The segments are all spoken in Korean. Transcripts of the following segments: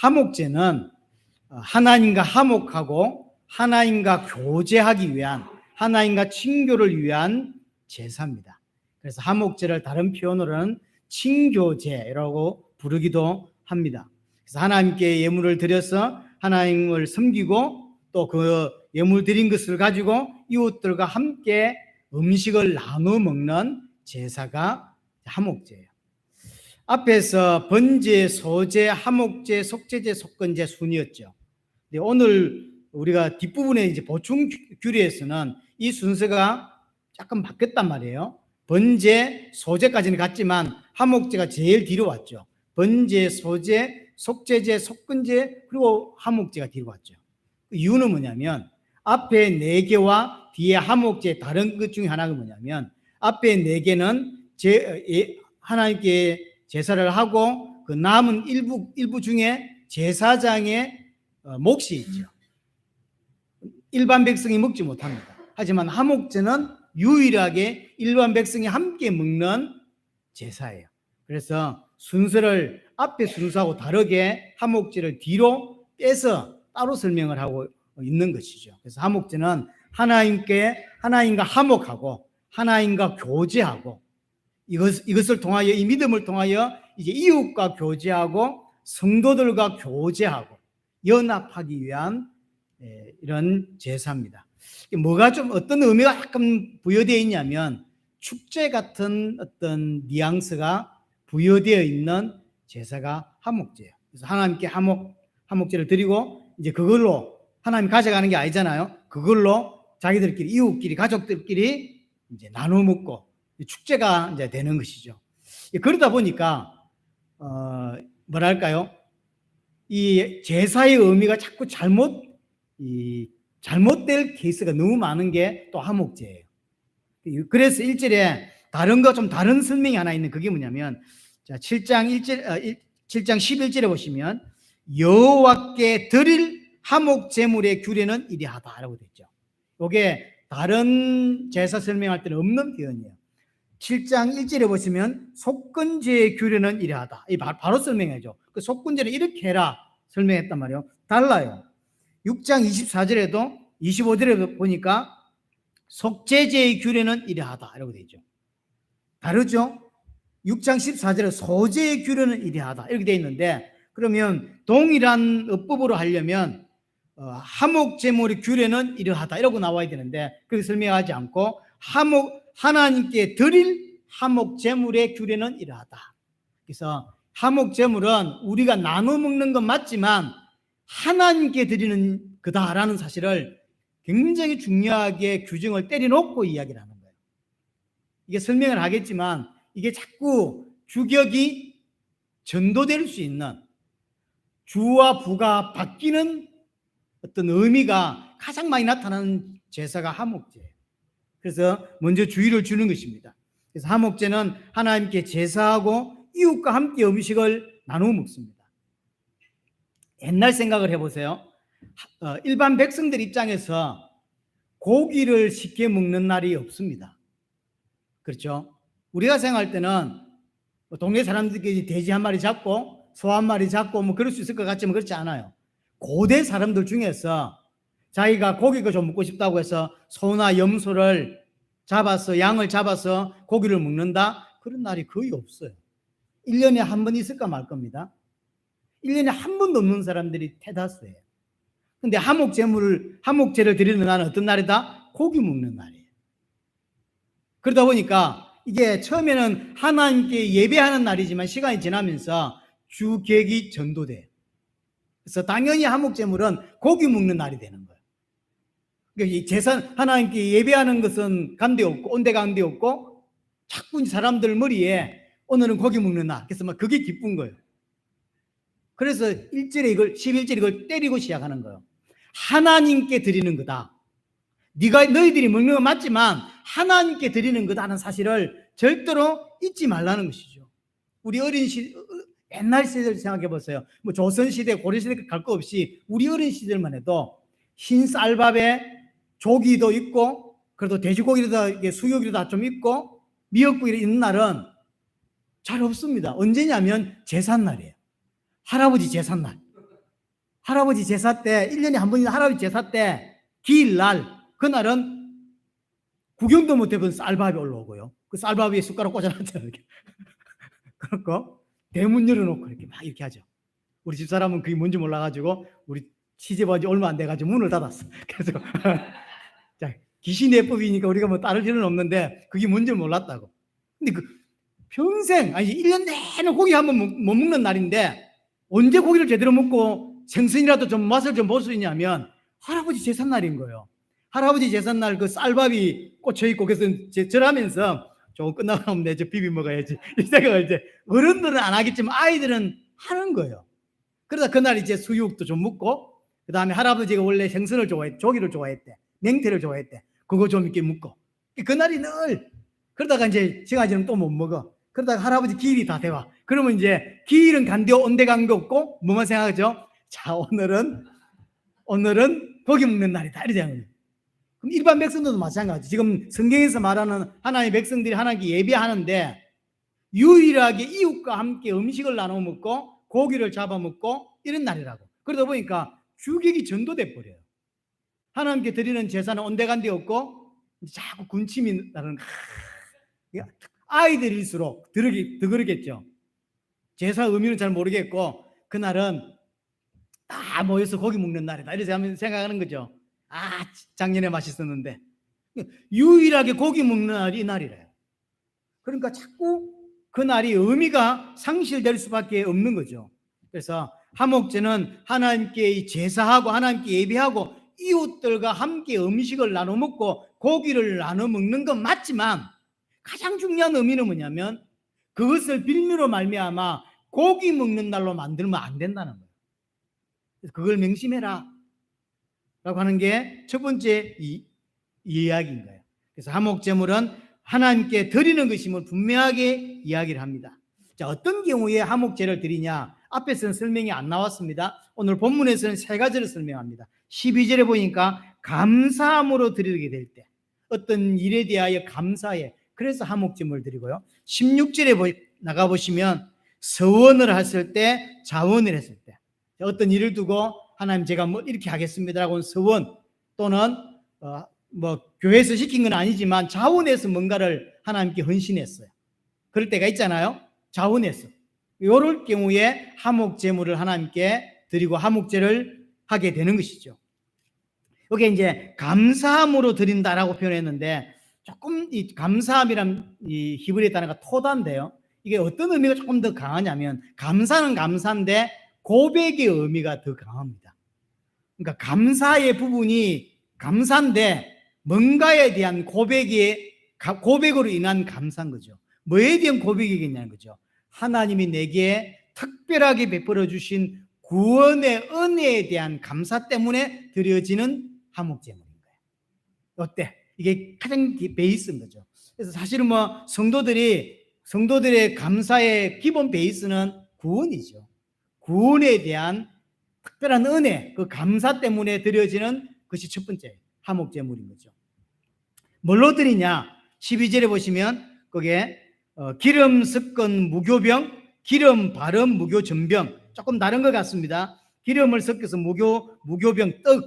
화목제는 하나님과 화목하고 하나님과 교제하기 위한, 하나님과 친교를 위한 제사입니다. 그래서 화목제를 다른 표현으로는 친교제라고 부르기도 합니다. 그래서 하나님께 예물을 드려서 하나님을 섬기고 또 그 예물 드린 것을 가지고 이웃들과 함께 음식을 나눠 먹는 제사가 화목제예요. 앞에서 번제, 소제, 화목제, 속제제, 속건제 순이었죠. 오늘 우리가 뒷부분에 이제 보충 규례에서는 이 순서가 약간 바뀌었단 말이에요. 번제, 소제까지는 갔지만 화목제가 제일 뒤로 왔죠. 번제, 소제, 속제제, 속건제, 그리고 화목제가 뒤로 왔죠. 이유는 뭐냐면 앞에 4개와 뒤에 화목제 다른 것 중에 하나가 뭐냐면 앞에 4개는 하나님께 제사를 하고 그 남은 일부 중에 제사장의 몫이 있죠. 일반 백성이 먹지 못합니다. 하지만 화목제는 유일하게 일반 백성이 함께 먹는 제사예요. 그래서 순서를 앞에 순서하고 다르게 화목제를 뒤로 빼서 따로 설명을 하고 있는 것이죠. 그래서 화목제는 하나님과 화목하고 하나님과 교제하고 이것을 통하여, 이 믿음을 통하여 이제 이웃과 교제하고 성도들과 교제하고 연합하기 위한 이런 제사입니다. 뭐가 좀 어떤 의미가 약간 부여되어 있냐면 축제 같은 어떤 뉘앙스가 부여되어 있는 제사가 화목제예요. 그래서 하나님께 화목제를 드리고 이제 그걸로 하나님 가져가는 게 아니잖아요. 그걸로 자기들끼리, 이웃끼리, 가족들끼리 이제 나눠 먹고 축제가 이제 되는 것이죠. 그러다 보니까 뭐랄까요? 이 제사의 의미가 자꾸 잘못될 케이스가 너무 많은 게 또 화목제예요. 그래서 1절에 다른 설명이 하나 있는 그게 뭐냐면, 자, 7장 11절에 보시면 여호와께 드릴 화목 제물의 규례는 이리하다라고 됐죠. 이게 다른 제사 설명할 때는 없는 표현이에요. 7장 1절에 보시면 속건제의 규례는 이러하다. 이 바로 설명해줘. 그 속건제를 이렇게 해라 설명했단 말이에요. 달라요. 6장 24절에도 25절에도 보니까 속제제의 규례는 이러하다 이라고 되어 있죠. 다르죠? 6장 14절에 소제의 규례는 이러하다 이렇게 되어 있는데, 그러면 동일한 어법으로 하려면 화목제물의 규례는 이러하다 이라고 나와야 되는데 그렇게 설명하지 않고 하나님께 드릴 화목제물의 규례는 이러하다. 그래서 화목제물은 우리가 나눠 먹는 건 맞지만 하나님께 드리는 거다라는 사실을 굉장히 중요하게 규정을 때려놓고 이야기를 하는 거예요. 이게 설명을 하겠지만 이게 자꾸 주격이 전도될 수 있는, 주와 부가 바뀌는 어떤 의미가 가장 많이 나타나는 제사가 화목제예요. 그래서 먼저 주의를 주는 것입니다. 그래서 화목제는 하나님께 제사하고 이웃과 함께 음식을 나누어 먹습니다. 옛날 생각을 해보세요. 일반 백성들 입장에서 고기를 쉽게 먹는 날이 없습니다. 그렇죠? 우리가 생각할 때는 동네 사람들끼리 돼지 한 마리 잡고 소 한 마리 잡고 뭐 그럴 수 있을 것 같지만 그렇지 않아요. 고대 사람들 중에서 자기가 고기가 좀 먹고 싶다고 해서 소나 염소를 잡아서, 양을 잡아서 고기를 먹는다? 그런 날이 거의 없어요. 1년에 한 번 있을까 말 겁니다. 1년에 한 번도 없는 사람들이 대다수예요. 근데 화목제를 드리는 날은 어떤 날이다? 고기 먹는 날이에요. 그러다 보니까 이게 처음에는 하나님께 예배하는 날이지만 시간이 지나면서 주객이 전도돼요. 그래서 당연히 화목제물은 고기 먹는 날이 되는 거예요. 그러니까 하나님께 예배하는 것은 간데 없고 온데가 간데 없고 자꾸 사람들 머리에 오늘은 고기 먹는 날. 그래서 막 그게 기쁜 거예요. 그래서 11절에 이걸 때리고 시작하는 거예요. 하나님께 드리는 거다. 너희들이 먹는 건 맞지만 하나님께 드리는 거다는 사실을 절대로 잊지 말라는 것이죠. 우리 옛날 시대를 생각해 보세요. 뭐 조선시대, 고려시대 갈 거 없이 우리 어린 시절만 해도 흰 쌀밥에 조기도 있고, 그래도 돼지고기도 수육이도 다 좀 있고, 미역국이 있는 날은 잘 없습니다. 언제냐면 제삿날이에요. 할아버지 제삿날. 할아버지 제사 때 1년에 한 번이나 할아버지 제사 때 기일날 그날은 구경도 못 해본 쌀밥이 올라오고요. 그 쌀밥 위에 숟가락 꽂아놨잖아요. 이렇게. 그렇고 대문 열어놓고 이렇게 하죠. 우리 집사람은 그게 뭔지 몰라가지고 우리 시집온 지 얼마 안 돼가지고 문을 닫았어. 그래서 자, 귀신의 법이니까 우리가 뭐 따를 필요는 없는데 그게 뭔지 몰랐다고. 근데 그 평생 아니 1년 내내 고기 한 번 못 먹는 날인데 언제 고기를 제대로 먹고 생선이라도 좀 맛을 좀 볼 수 있냐면 할아버지 제삿날인 거예요. 할아버지 제삿날 그 쌀밥이 꽂혀 있고 그래서 절하면서 조금 끝나고 나면 내 저 비비 먹어야지 이 생각을 이제 어른들은 안 하겠지만 아이들은 하는 거예요. 그러다 그날 이제 수육도 좀 먹고 그 다음에 할아버지가 원래 생선을 좋아했대, 조기를 좋아했대, 냉태를 좋아했대. 그거 좀 이렇게 먹고 그날이 늘 그러다가 이제 시간이 또 못 먹어. 그러다가 할아버지 기일이 다 돼와. 그러면 이제 기일은 간대 온데 간 게 없고 뭐만 생각하죠? 자 오늘은 고기 먹는 날이다 이러지 않아요. 그럼 일반 백성들도 마찬가지. 지금 성경에서 말하는 하나님의 백성들이 하나님께 예배하는데 유일하게 이웃과 함께 음식을 나눠 먹고 고기를 잡아 먹고 이런 날이라고. 그러다 보니까 주객이 전도돼 버려요. 하나님께 드리는 제사는 온데간데 없고 자꾸 군침이 나는 아이들일수록 더 그러겠죠. 제사 의미는 잘 모르겠고 그날은 다 모여서 고기 먹는 날이다 이렇게 생각하는 거죠. 아 작년에 맛있었는데 유일하게 고기 먹는 날이 이 날이래요. 그러니까 자꾸 그 날이 의미가 상실될 수밖에 없는 거죠. 그래서 화목제는 하나님께 제사하고 하나님께 예배하고 이웃들과 함께 음식을 나눠 먹고 고기를 나눠 먹는 건 맞지만 가장 중요한 의미는 뭐냐면 그것을 빌미로 말미암아 고기 먹는 날로 만들면 안 된다는 거예요. 그래서 그걸 명심해라 라고 하는 게 첫 번째 이 이야기인 거예요. 그래서 화목제물은 하나님께 드리는 것임을 분명하게 이야기를 합니다. 자, 어떤 경우에 화목제를 드리냐? 앞에서는 설명이 안 나왔습니다. 오늘 본문에서는 세 가지를 설명합니다. 12절에 보니까 감사함으로 드리게 될 때, 어떤 일에 대하여 감사해. 그래서 화목제물을 드리고요. 16절에 나가보시면 서원을 했을 때, 자원을 했을 때, 어떤 일을 두고 하나님 제가 뭐 이렇게 하겠습니다라고 서원 또는 뭐 교회에서 시킨 건 아니지만 자원해서 뭔가를 하나님께 헌신했어요. 그럴 때가 있잖아요. 자원해서. 이럴 경우에 화목제물을 하나님께 드리고 화목제를 하게 되는 것이죠. 여기 이제 감사함으로 드린다라고 표현했는데 조금 이 감사함이란 이 히브리 단어가 토다인데요. 이게 어떤 의미가 조금 더 강하냐면 감사는 감사인데 고백의 의미가 더 강합니다. 그러니까 감사의 부분이 감사인데 뭔가에 대한 고백으로 인한 감사인 거죠. 뭐에 대한 고백이겠냐는 거죠. 하나님이 내게 특별하게 베풀어 주신 구원의 은혜에 대한 감사 때문에 드려지는 화목제물인 거예요. 어때? 이게 가장 베이스인 거죠. 그래서 사실은 뭐 성도들의 감사의 기본 베이스는 구원이죠. 구원에 대한 특별한 은혜, 그 감사 때문에 드려지는 것이 첫 번째 화목제물인 거죠. 뭘로 드리냐? 12절에 보시면 거기에 기름 섞은 무교병, 기름 바른 무교전병, 조금 다른 것 같습니다. 기름을 섞여서 무교병 떡,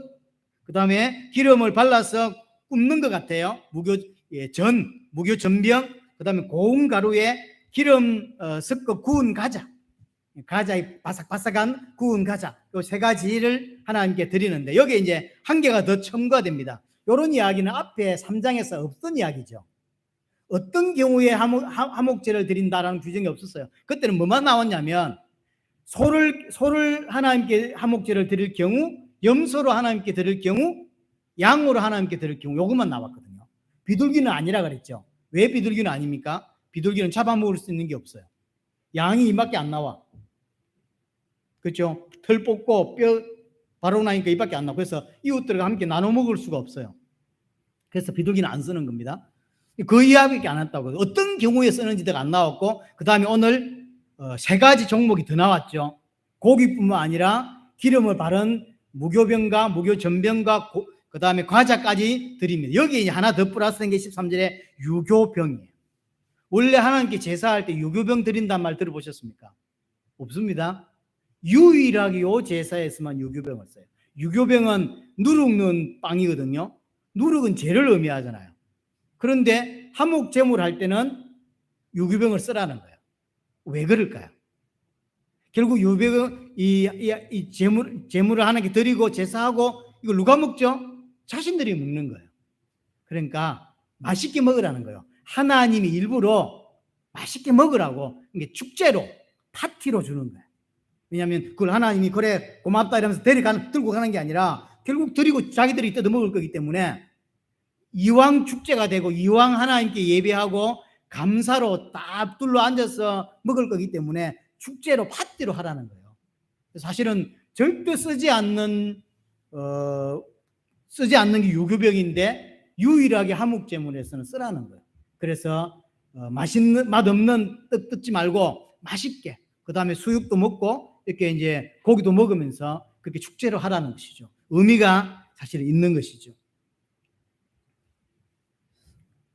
그 다음에 기름을 발라서 굽는 것 같아요. 무교전병, 그 다음에 고운 가루에 기름 섞어 구운 가자의 바삭바삭한 구운 가자, 이 세 가지를 하나님께 드리는데 여기에 이제 한 개가 더 첨가됩니다. 이런 이야기는 앞에 3장에서 없던 이야기죠. 어떤 경우에 화목제를 드린다라는 규정이 없었어요. 그때는 뭐만 나왔냐면 소를 하나님께 화목제를 드릴 경우, 염소로 하나님께 드릴 경우, 양으로 하나님께 드릴 경우, 요것만 나왔거든요. 비둘기는 아니라 그랬죠. 왜 비둘기는 아닙니까? 비둘기는 잡아먹을 수 있는 게 없어요. 양이 이밖에 안 나와. 그렇죠? 털 뽑고 뼈 바로 나니까 이밖에 안 나와. 그래서 이웃들과 함께 나눠 먹을 수가 없어요. 그래서 비둘기는 안 쓰는 겁니다. 그 이야기밖에 안 했다고. 어떤 경우에 쓰는지가 안 나왔고, 그 다음에 오늘 세 가지 종목이 더 나왔죠. 고기뿐만 아니라 기름을 바른 무교병과 무교전병과 그 다음에 과자까지 드립니다. 여기에 이제 하나 더 플러스된 게 13절에 유교병이에요. 원래 하나님께 제사할 때 유교병 드린다는 말 들어보셨습니까? 없습니다. 유일하게 요 제사에서만 유교병을 써요. 유교병은 누룩는 빵이거든요. 누룩은 죄를 의미하잖아요. 그런데 화목제물 할 때는 유교병을 쓰라는 거예요. 왜 그럴까요? 결국 유교병 이 제물을 하나님께 드리고 제사하고 이걸 누가 먹죠? 자신들이 먹는 거예요. 그러니까 맛있게 먹으라는 거예요. 하나님이 일부러 맛있게 먹으라고 이게 축제로 파티로 주는 거예요. 왜냐하면 그걸 하나님이 그래 고맙다 이러면서 들고 가는 게 아니라 결국 드리고 자기들이 뜯어 먹을 거기 때문에 이왕 축제가 되고 이왕 하나님께 예배하고 감사로 딱 둘러 앉아서 먹을 거기 때문에 축제로 파티로 하라는 거예요. 사실은 절대 쓰지 않는 게 유교병인데 유일하게 화목제물에서는 쓰라는 거예요. 그래서 맛없는 떡 뜯지 말고 맛있게, 그 다음에 수육도 먹고 이렇게 이제 고기도 먹으면서 그렇게 축제로 하라는 것이죠. 의미가 사실 있는 것이죠.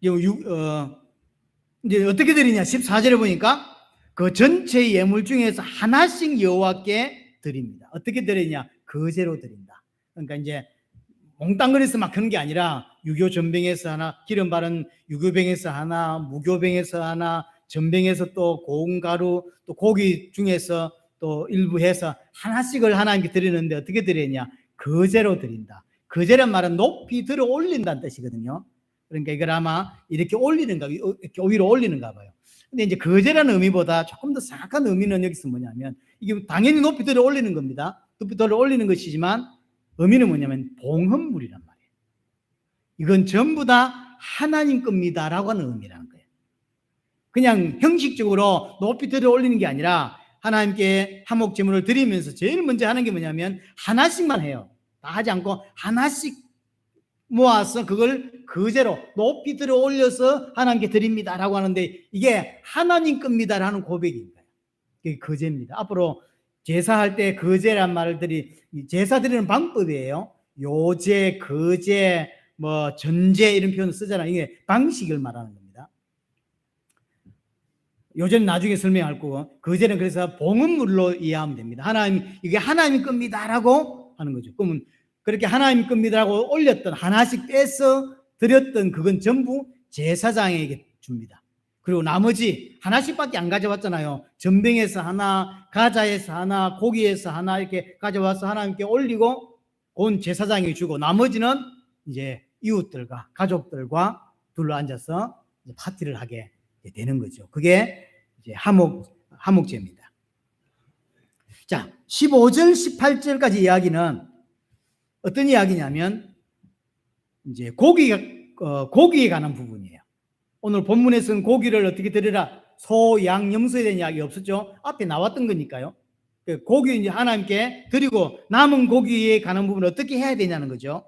이제 어떻게 드리냐? 14절에 보니까 그 전체 예물 중에서 하나씩 여호와께 드립니다. 어떻게 드리냐? 거제로 드린다. 그러니까 이제 몽땅거려서 막 그런 게 아니라 유교 전병에서 하나, 기름 바른 유교병에서 하나, 무교병에서 하나, 전병에서 또 고운 가루, 또 고기 중에서 또 일부 해서 하나씩을 하나님께 드리는데 어떻게 드리냐? 거제로 드린다. 거제란 말은 높이 들어 올린다는 뜻이거든요. 그러니까 이걸 아마 이렇게 올리는가, 이렇게 위로 올리는가 봐요. 근데 이제 거제라는 의미보다 조금 더 정확한 의미는 여기서 뭐냐면 이게 당연히 높이 들어 올리는 겁니다. 높이 들어 올리는 것이지만 의미는 뭐냐면 봉헌물이란 말이에요. 이건 전부 다 하나님 겁니다라고 하는 의미라는 거예요. 그냥 형식적으로 높이 들어 올리는 게 아니라 하나님께 화목제물을 드리면서 제일 먼저 하는 게 뭐냐면 하나씩만 해요. 다 하지 않고 하나씩 모아서 그걸 거제로 높이 들어 올려서 하나님께 드립니다라고 하는데 이게 하나님 겁니다라는 고백인 거예요. 이게 거제입니다. 앞으로 제사할 때 거제란 말들이 제사 드리는 방법이에요. 요제, 거제, 뭐 전제 이런 표현을 쓰잖아요. 이게 방식을 말하는 겁니다. 요제는 나중에 설명할 거고 거제는 그래서 봉헌물로 이해하면 됩니다. 하나님, 이게 하나님 겁니다라고 하는 거죠. 그러면 그렇게 하나님 겁니다라고 올렸던 하나씩 빼서 드렸던 그건 전부 제사장에게 줍니다. 그리고 나머지 하나씩밖에 안 가져왔잖아요. 전병에서 하나, 가자에서 하나, 고기에서 하나 이렇게 가져와서 하나님께 올리고 온 제사장에게 주고 나머지는 이제 이웃들과 가족들과 둘러 앉아서 파티를 하게 되는 거죠. 그게 이제 화목제입니다. 자, 15절, 18절까지 이야기는 어떤 이야기냐면 이제 고기에 관한 부분이에요. 오늘 본문에서는 고기를 어떻게 드리라, 소, 양, 염소에 대한 이야기 없었죠. 앞에 나왔던 거니까요. 고기 이제 하나님께 드리고 남은 고기에 관한 부분을 어떻게 해야 되냐는 거죠.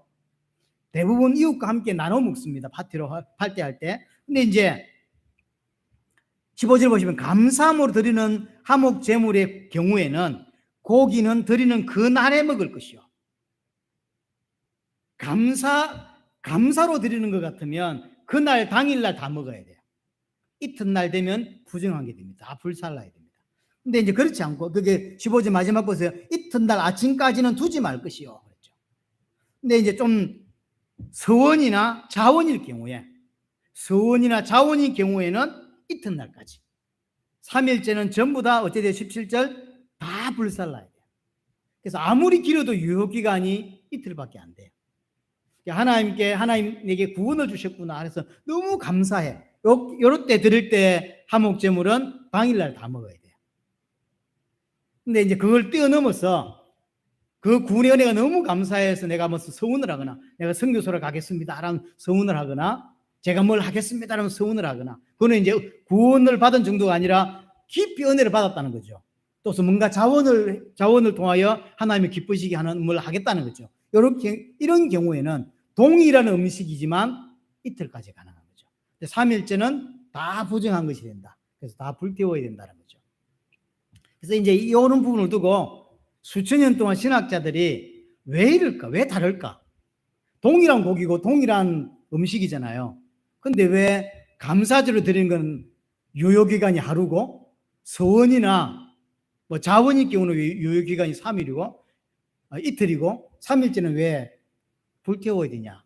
대부분 이웃과 함께 나눠 먹습니다. 파티할 때. 근데 이제 15절 보시면 감사함으로 드리는 화목 제물의 경우에는 고기는 드리는 그 날에 먹을 것이요. 감사로 드리는 것 같으면 그날 당일날 다 먹어야 돼요. 이튿날 되면 부정하게 됩니다. 다 불살라야 됩니다. 근데 이제 그렇지 않고 그게 15절 마지막 보세요. 이튿날 아침까지는 두지 말 것이요. 그렇죠. 근데 이제 좀 서원이나 자원일 경우에 이튿날까지 3일째는 전부 다 어째 돼요? 17절 다 불살라야 돼요. 그래서 아무리 길어도 유효기간이 이틀밖에 안 돼요. 하나님에게 구원을 주셨구나 그래서 너무 감사해. 요럴 때 드릴 때 화목제물은 당일날 다 먹어야 돼요. 근데 이제 그걸 뛰어넘어서 그 구원의 은혜가 너무 감사해서 내가 무슨 서운을 하거나 내가 선교소를 가겠습니다 라는 서운을 하거나 제가 뭘 하겠습니다 라는 서운을 하거나 그거는 이제 구원을 받은 정도가 아니라 깊이 은혜를 받았다는 거죠. 또 뭔가 자원을 통하여 하나님이 기쁘시게 하는 뭘 하겠다는 거죠. 이런 경우에는 동일한 음식이지만 이틀까지 가능한 거죠. 3일째는 다 부정한 것이 된다. 그래서 다 불태워야 된다는 거죠. 그래서 이제 이런 부분을 두고 수천 년 동안 신학자들이 왜 이럴까? 왜 다를까? 동일한 고기고 동일한 음식이잖아요. 근데 왜 감사제로 드리는 건 유효기간이 하루고 서원이나 뭐 자원일 경우는 유효 기간이 3일이고 이틀이고 3일째는 왜 불태워야 되냐?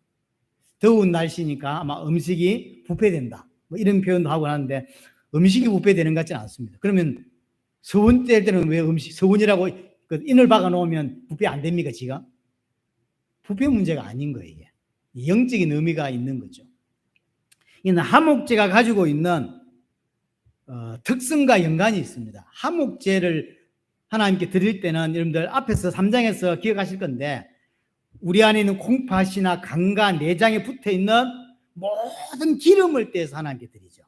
더운 날씨니까 아마 음식이 부패된다. 뭐 이런 표현도 하고 하는데 음식이 부패되는 것 같지는 않습니다. 그러면 서원 뗄 때는 왜 서원이라고 그 인을 박아 놓으면 부패 안 됩니까, 지가? 부패 문제가 아닌 거예요, 이게. 영적인 의미가 있는 거죠. 이는 하목제가 가지고 있는 특성과 연관이 있습니다. 하목제를 하나님께 드릴 때는 여러분들 앞에서 3장에서 기억하실 건데 우리 안에 있는 콩팥이나 간과 내장에 붙어 있는 모든 기름을 떼서 하나님께 드리죠.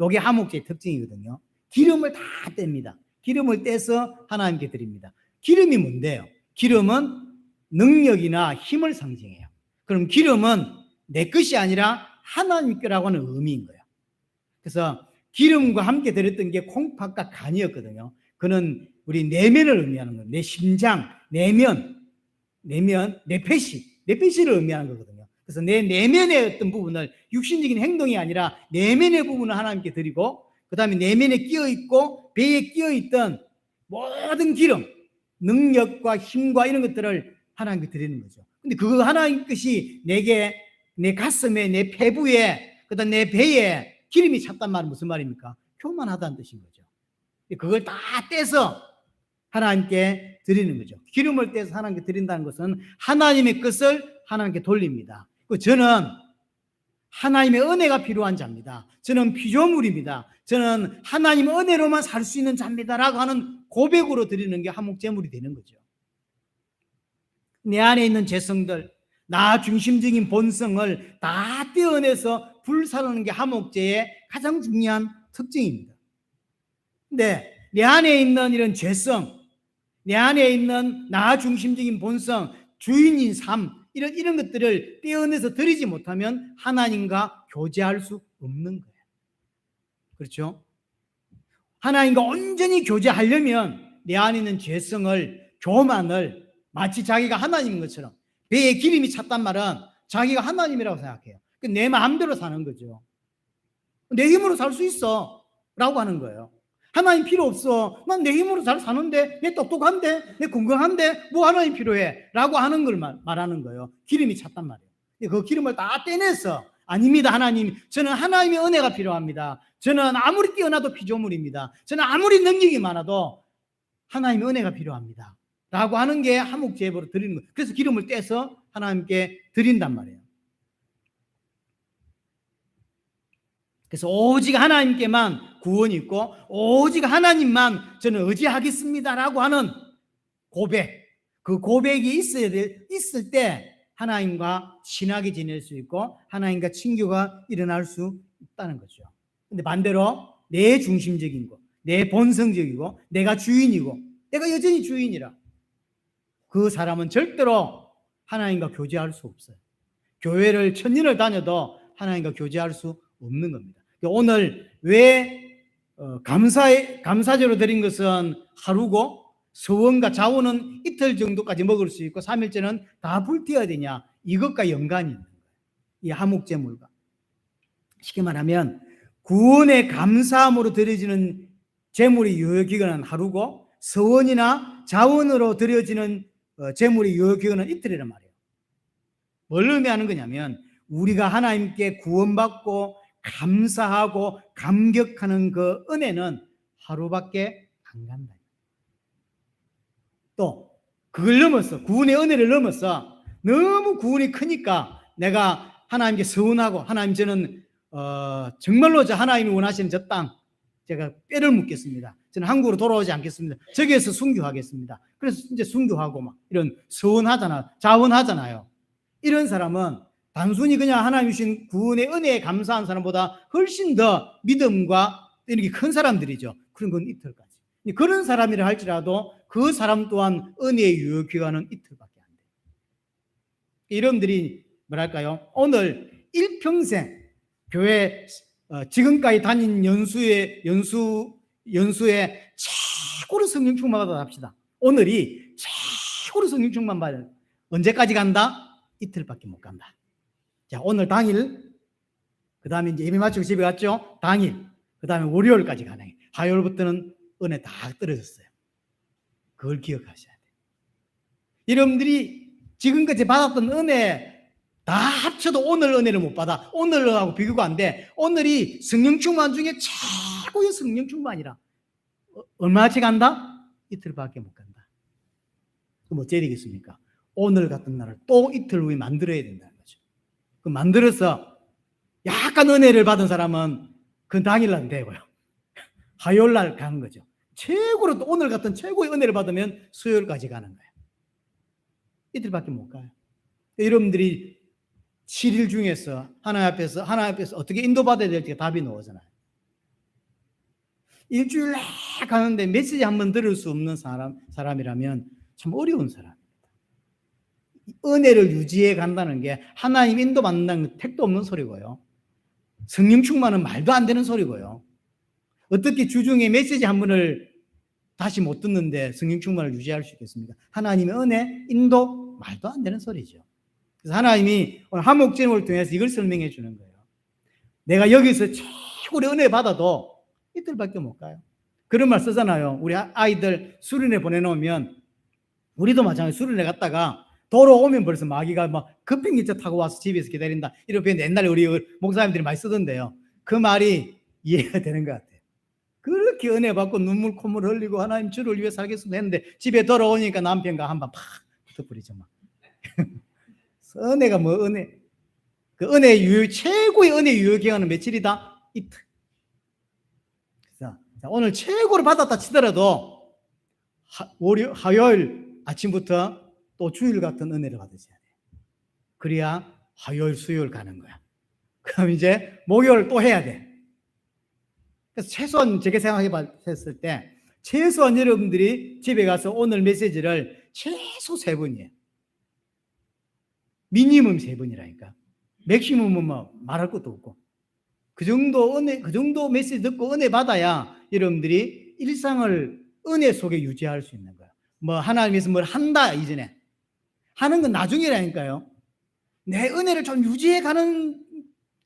이게 하목제의 특징이거든요. 기름을 다 뗍니다. 기름을 떼서 하나님께 드립니다. 기름이 뭔데요? 기름은 능력이나 힘을 상징해요. 그럼 기름은 내 것이 아니라 하나님 거라고 하는 의미인 거예요. 그래서 기름과 함께 드렸던 게 콩팥과 간이었거든요. 그는 우리 내면을 의미하는 거예요. 내 심장, 내면, 내 폐시를 의미하는 거거든요. 그래서 내 내면의 어떤 부분을 육신적인 행동이 아니라 내면의 부분을 하나님께 드리고 그 다음에 내면에 끼어있고 배에 끼어있던 모든 기름, 능력과 힘과 이런 것들을 하나님께 드리는 거죠. 근데 그거 하나님 것이 내게, 내 가슴에, 내 폐부에, 그 다음 내 배에 기름이 찼단 말은 무슨 말입니까? 교만하다는 뜻인 거죠. 그걸 다 떼서 하나님께 드리는 거죠. 기름을 떼서 하나님께 드린다는 것은 하나님의 것을 하나님께 돌립니다. 저는 하나님의 은혜가 필요한 자입니다. 저는 피조물입니다. 저는 하나님의 은혜로만 살 수 있는 자입니다. 라고 하는 고백으로 드리는 게 하목제물이 되는 거죠. 내 안에 있는 죄성들, 나 중심적인 본성을 다 떼어내서 불사르는 게 하목제의 가장 중요한 특징입니다. 근데 내 안에 있는 이런 죄성, 내 안에 있는 나 중심적인 본성, 주인인 삶, 이런 것들을 떼어내서 드리지 못하면 하나님과 교제할 수 없는 거예요. 그렇죠? 하나님과 온전히 교제하려면 내 안에 있는 죄성을, 교만을 마치 자기가 하나님인 것처럼 배에 기름이 찼단 말은 자기가 하나님이라고 생각해요. 내 마음대로 사는 거죠. 내 힘으로 살 수 있어 라고 하는 거예요. 하나님 필요 없어. 난 내 힘으로 잘 사는데, 내 똑똑한데, 내 건강한데 뭐 하나님 필요해 라고 하는 걸 말하는 거예요. 기름이 찼단 말이에요. 그 기름을 다 떼내서 아닙니다. 하나님, 저는 하나님의 은혜가 필요합니다. 저는 아무리 뛰어나도 피조물입니다. 저는 아무리 능력이 많아도 하나님의 은혜가 필요합니다 라고 하는 게 하목제물로 드리는 거예요. 그래서 기름을 떼서 하나님께 드린단 말이에요. 그래서 오직 하나님께만 구원이 있고 오직 하나님만 저는 의지하겠습니다라고 하는 고백, 그 고백이 있을 때 하나님과 친하게 지낼 수 있고 하나님과 친교가 일어날 수 있다는 거죠. 근데 반대로 내 중심적인 거, 내 본성적이고 내가 주인이고 내가 여전히 주인이라 그 사람은 절대로 하나님과 교제할 수 없어요. 교회를 1000년을 다녀도 하나님과 교제할 수 없는 겁니다. 오늘 왜 감사제로 드린 것은 하루고 서원과 자원은 이틀 정도까지 먹을 수 있고 3일째는 다 불태워야 되냐, 이것과 연관이 있는 거예요. 이 하목제물과. 쉽게 말하면 구원의 감사함으로 드려지는 제물의 유효기간은 하루고 서원이나 자원으로 드려지는 제물의 유효기간은 이틀이란 말이에요. 뭘 의미하는 거냐면 우리가 하나님께 구원받고 감사하고 감격하는 그 은혜는 하루밖에 안 간다. 또 그걸 넘어서 구원의 은혜를 넘어서 너무 구원이 크니까 내가 하나님께 서운하고 하나님 저는 정말로 하나님이 원하시는 저 땅 제가 뼈를 묻겠습니다. 저는 한국으로 돌아오지 않겠습니다. 저기에서 순교하겠습니다. 그래서 이제 순교하고 막 이런 서운하잖아, 자원하잖아요. 이런 사람은 단순히 그냥 하나님 주신 구원의 은혜에 감사한 사람보다 훨씬 더 믿음과 이렇게 큰 사람들이죠. 그런 건 이틀까지. 그런 사람이라 할지라도 그 사람 또한 은혜의 유효기간은 이틀밖에 안 돼요. 여러분들이 뭐랄까요? 오늘 일평생 교회 지금까지 다닌 연수에 최고로 성령 충만하다 합시다. 오늘이 최고로 성령 충만 받아야 언제까지 간다? 이틀밖에 못 간다. 자, 오늘 당일, 그 다음에 이제 예배 마치고 집에 갔죠? 당일, 그 다음에 월요일까지 가능해. 화요일부터는 은혜 다 떨어졌어요. 그걸 기억하셔야 돼요. 여러분들이 지금까지 받았던 은혜 다 합쳐도 오늘 은혜를 못 받아. 오늘하고 비교가 안 돼. 오늘이 성령 충만 중에 최고의 성령 충만이라. 얼마치 간다? 이틀밖에 못 간다. 그럼 어째 되겠습니까? 오늘 같은 날을 또 이틀 후에 만들어야 된다는 거죠. 그 만들어서 약간 은혜를 받은 사람은 그 당일날 되고요. 화요일날 가는 거죠. 최고로 또 오늘 같은 최고의 은혜를 받으면 수요일까지 가는 거예요. 이틀밖에 못 가요. 여러분들이 7일 중에서 하나님 앞에서 어떻게 인도받아야 될지 답이 나오잖아요. 일주일 내 가는데 메시지 한번 들을 수 없는 사람이라면 참 어려운 사람입니다. 은혜를 유지해 간다는 게 하나님 인도받는다는 건 택도 없는 소리고요. 성령 충만은 말도 안 되는 소리고요. 어떻게 주중에 메시지 한 번을 다시 못 듣는데 성령 충만을 유지할 수 있겠습니까? 하나님의 은혜, 인도, 말도 안 되는 소리죠. 그래서 하나님이 오늘 화목제물을 통해서 이걸 설명해 주는 거예요. 내가 여기서 최고의 은혜 받아도 이틀밖에 못 가요. 그런 말 쓰잖아요. 우리 아이들 수련회 보내놓으면 우리도 마찬가지로 수련회 갔다가 돌아오면 벌써 마귀가 막 급행기차 타고 와서 집에서 기다린다. 이런 표현 옛날에 우리 목사님들이 많이 쓰던데요. 그 말이 이해가 되는 것 같아요. 그렇게 은혜 받고 눈물 콧물 흘리고 하나님 주를 위해 살겠습니다 했는데 집에 돌아오니까 남편과 한번 팍 붙어버리죠. 막. 은혜가 뭐 은혜. 그 은혜 유효, 최고의 은혜 유효 기간은 며칠이다? 이틀. 그래서 오늘 최고로 받았다 치더라도 화요일 아침부터 또 주일 같은 은혜를 받으셔야 돼요. 그래야 화요일, 수요일 가는 거야. 그럼 이제 목요일 또 해야 돼. 그래서 최소한 제가 생각해 봤을 때 최소한 여러분들이 집에 가서 오늘 메시지를 최소 3번이에요. 미니멈 3번이라니까. 맥시멈은 뭐 말할 것도 없고. 그 정도 은혜, 그 정도 메시지 듣고 은혜 받아야 여러분들이 일상을 은혜 속에 유지할 수 있는 거예요. 뭐 하나님께서 뭘 한다 이전에. 하는 건 나중이라니까요. 내 은혜를 좀 유지해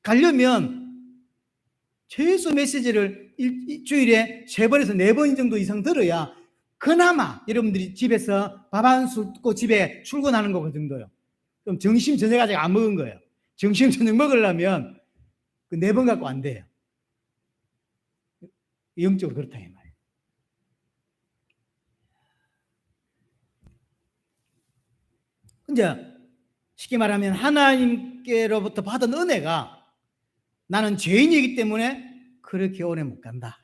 가려면 최소 메시지를 일주일에 3번에서 4번 정도 이상 들어야 그나마 여러분들이 집에서 밥 한 술 듣고 집에 출근하는 거 그 정도요. 그럼 점심 저녁 아직 안 먹은 거예요. 점심 저녁 먹으려면 그 4번 갖고 안 돼요. 영적으로 그렇다 이 말이에요. 이제 쉽게 말하면 하나님께로부터 받은 은혜가 나는 죄인이기 때문에 그렇게 오래 못 간다.